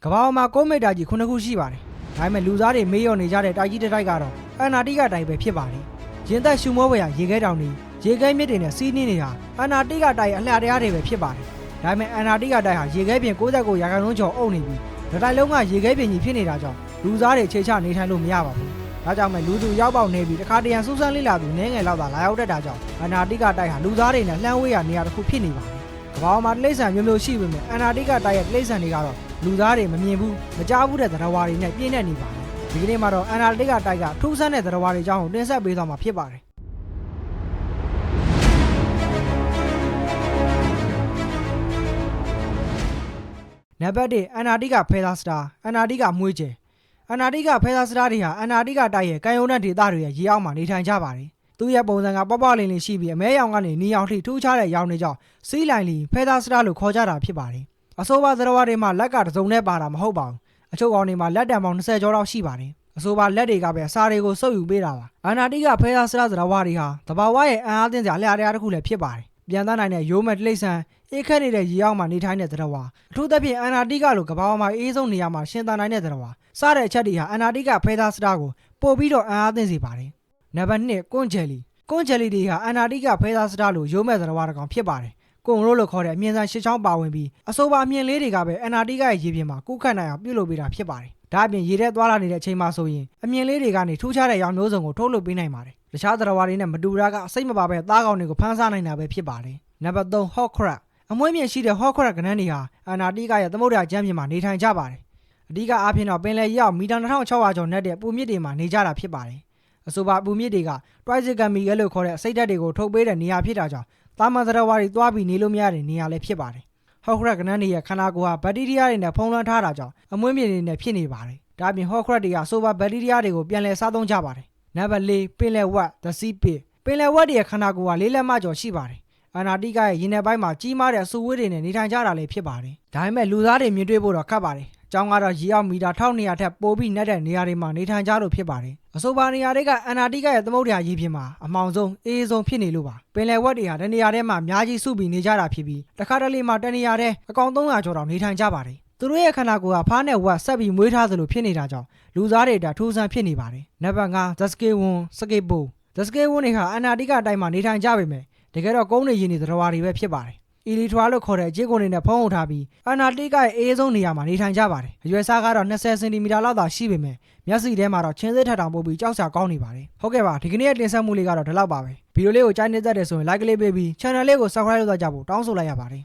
ကဘာမှာ9မီတာကြီး9ခုရှိပါတယ်ဒါပေမဲ့လူသားတွေမေးရောနေကြတဲ့တိုက်ကြီးတစ်တိုက်ကတော့အန္တာတိကတိုက်ပဲဖြစ်ပါတယ်ရင်သက်ရှူမောဝယ်ရရေခဲတောင်တွေရေခဲမြစ်တွေနဲ့စီးနှင်းတွေဟာအန္တာတိကတိုက်ရဲ့အလှတရားတွေပဲဖြစ်ပါတယ်ဒါပေမဲ့အန္တာတိကတိုက်ဟာရေခဲပြင်69ရာခိုင်နှုန်းကျော်အုပ်နေပြီးဒီတိုက်လုံးကရေခဲပြင်ကြီးဖြစ်နေတာကြောင့်လူသားတွေခြေချနေထိုင်လို့မရပါဘူးဒါကြောင့်မဲ့လူသူရောက်ပေါက်နေပြီးတခါတရံစူးစမ်းလေ့လာသူနည်းငယ်လောက်သာလာရောက်တတ်တာကြောင့်အန္တာတိကတိုက်ဟာလူသားတွေနဲ့လှမ်းဝေးရနေရာတစ်ခုဖြစ်နေပါတယ်ကဘာမှာတိရစ္ဆာန်မျိုးမျိုးရှိပေမဲ့အန္တာတိကတိုက်ရဲ့တိရစ္ဆာန်တွေကတော့လူသားတွေမမြင်ဘူးမကြားဘူးတဲ့သတ္တဝါတွေနဲ့ပြည့်နေနေပါတယ်ဒီကနေ့မှာတော့အန္တာတိကတိုက်ကထူးဆန်းတဲ့သတ္တဝါတွေအကြောင်းကိုတင်ဆက်ပေးသွားမှာဖြစ်ပါတယ်နံပါတ်1အန္တာတိကဖဲသားစတာအန္တာတိကမွေးကျဲအန္တာတိကဖဲသားစတာတွေဟာအန္တာတိကတိုက်ရဲ့ကမ်းရိုးတန်းဒေသတွေရဲ့ရေအောက်မှာနေထိုင်ကြပါတယ်သူရဲ့ပုံစံကပေါပေါလင်းလင်းရှိပြီးအမဲရောင်ကနေနီရောင်ထိထူးခြားတဲ့ရောင်တွေကြောင့်စီးလိုင်လီဖဲသားစတာလို့ခေါ်ကြတာဖြစ်ပါတယ်အဆိုပါသတ္တဝါတွေမှာလက်ကတစုံနဲ့ပါတာမဟုတ်ပါဘူးအချို့ကောင်တွေမှာလက်တံပေါင်း20ကျော်လောက်ရှိပါတယ်အဆိုပါလက်တွေကပဲအစာတွေကိုစုပ်ယူပေးတာပါအန္တာတိကဖဲသားစတာသတ္တဝါတွေဟာတဘာဝရဲ့အံအားသင့်စရာအလျားတရားတစ်ခုလည်းဖြစ်ပါတယ်ပြန်သားနိုင်တဲ့ရိုးမဲ့တိရစ္ဆာန်အေးခက်နေတဲ့ရေအောက်မှာနေထိုင်တဲ့သတ္တဝါအထူးသဖြင့်အန္တာတိကလိုကဘာမှာအေးဆုံးနေရာမှာရှင်သန်နိုင်တဲ့သတ္တဝါစတဲ့အချက်တွေဟာအန္တာတိကဖဲသားစတာကိုပို့ပြီးတော့အံအားသင့်စေပါတယ်နံပါတ်2ကွန်ဂျယ်လီတွေဟာအန္တာတိကဖဲသားစတာလိုရိုးမဲ့သတ္တဝါတစ်ကောင်ဖြစ်ပါတယ်ကွန်ရိုးလို့ခေါ်တဲ့အမြင့်ဆုံးရှစ်ချောင်းပါဝင်ပြီးအဆိုပါအမြင့်လေးတွေကပဲအန္တာတိကရဲ့ရေပြင်မှာကူးခတ်နိုင်အောင်ပြုလုပ်ပေးတာဖြစ်ပါတယ်ဒါအပြင်ရေထဲသွားလာနေတဲ့အချိန်မှာဆိုရင်အမြင့်လေးတွေကနေထူးခြားတဲ့ရောင်မျိုးစုံကိုထုတ်လုပ်ပေးနိုင်ပါတယ်တခြားသတ္တဝါတွေနဲ့မတူတာကအစိမ့်မပါပဲသားကောင်တွေကိုဖမ်းစားနိုင်တာပဲဖြစ်ပါတယ်နံပါတ်3 hot crab အမွှေးမြင့်ရှိတဲ့ hot crab ကနန်းတွေဟာအန္တာတိကရဲ့သမုဒ္ဒရာကျမ်းပြင်မှာနေထိုင်ကြပါတယ်အဓိကအားဖြင့်တော့ပင်လယ်ရေအောက်မီတာ2600ကျော်နဲ့တဲ့ပူမြစ်တွေမှာနေကြတာဖြစ်ပါတယ်အဆိုပါပူမြစ်တွေက Triassic မီရဲလို့ခေါ်တဲ့အစိတ်ဓာတ်တွေကိုထုတ်ပေးတဲ့နေရာဖြစ်တာကြောင့်တာမန်သတ္တဝါတွေသွားပြီးနေလို့မရတဲ့နေရာလည်းဖြစ်ပါတယ်ဟော့ခရက်ကနန်းတွေရဲ့ခန္ဓာကိုယ်ဟာဘက်တီးရီးယားတွေနဲ့ဖုံးလွှမ်းထားတာကြောင့်အမွှေးမြင့်တွေနဲ့ဖြစ်နေပါတယ်ဒါအပြင်ဟော့ခရက်တွေကအဆိုပါဘက်တီးရီးယားတွေကိုပြန်လည်စားသုံးကြပါတယ်နံပါတ်4ပင်လယ်ဝက် The Sea Pig ပင်လယ်ဝက်တွေရဲ့ခန္ဓာကိုယ်ဟာ4လက်မကျော်ရှိပါတယ်အန္တာတိကရဲ့ရေနယ်ပိုင်းမှာကြီးမားတဲ့အဆူဝေးတွေနဲ့နေထိုင်ကြတာလည်းဖြစ်ပါတယ်ဒါပေမဲ့လူသားတွေမြင်တွေ့ဖို့တော့ခက်ပါတယ်အကြောင်းကတော့ရေအောက်မီတာ1200ထက်ပိုပြီးနှက်တဲ့နေရာတွေမှာနေထိုင်ကြလို့ဖြစ်ပါတယ်အဆိုပါနေရာတွေကအန္တာတိကရဲ့သမုဒ္ဒရာရေပြင်မှာအမောင်ဆုံးအေးဆုံးဖြစ်နေလို့ပါပင်လယ်ဝက်တွေဟာတနေရာထဲမှာအများကြီးစုပြီးနေကြတာဖြစ်ပြီးတခါတလေမှာတနေရာထဲအကောင်300ကျော်တောင်နေထိုင်ကြပါတယ်သူတို့ရဲ့ခန္ဓာကိုယ်ကဖားနဲ့ဝက်ဆက်ပြီးမွေးထားသလိုဖြစ်နေတာကြောင့်လူသားတွေထူးဆန်းဖြစ်နေပါတယ်နံပါတ်5 The Scale Worm Skateboard The Scale Worm တွေဟာအန္တာတိကတိုင်းမှာနေထိုင်ကြပေမဲ့တကယ်တော့ကုန်းနေရင်နေသတ္တဝါတွေပဲဖြစ်ပါတယ်အီလီထွာလို့ခေါ်တဲ့အကြေးကုန်တွေနဲ့ဖုံးအုပ်ထားပြီးအန္တာတိကရဲ့အေးဆုံးနေရာမှာနေထိုင်ကြပါတယ်အရွယ်စားကတော့20စင်တီမီတာလောက်သာရှိပေမဲ့မျက်စိထဲမှာတော့ချင်းစစ်ထက်တောင်ပိုပြီးကြောက်စရာကောင်းနေပါတယ်ဟုတ်ကဲ့ပါဒီကနေ့ရဲ့တင်ဆက်မှုလေးကတော့ဒီလောက်ပါပဲဗီဒီယိုလေးကိုကြိုက်နေတတ်တယ်ဆိုရင် like လေးပေးပြီး channel လေးကို subscribe လုပ်ကြဖို့တောင်းဆိုလိုက်ရပါတယ်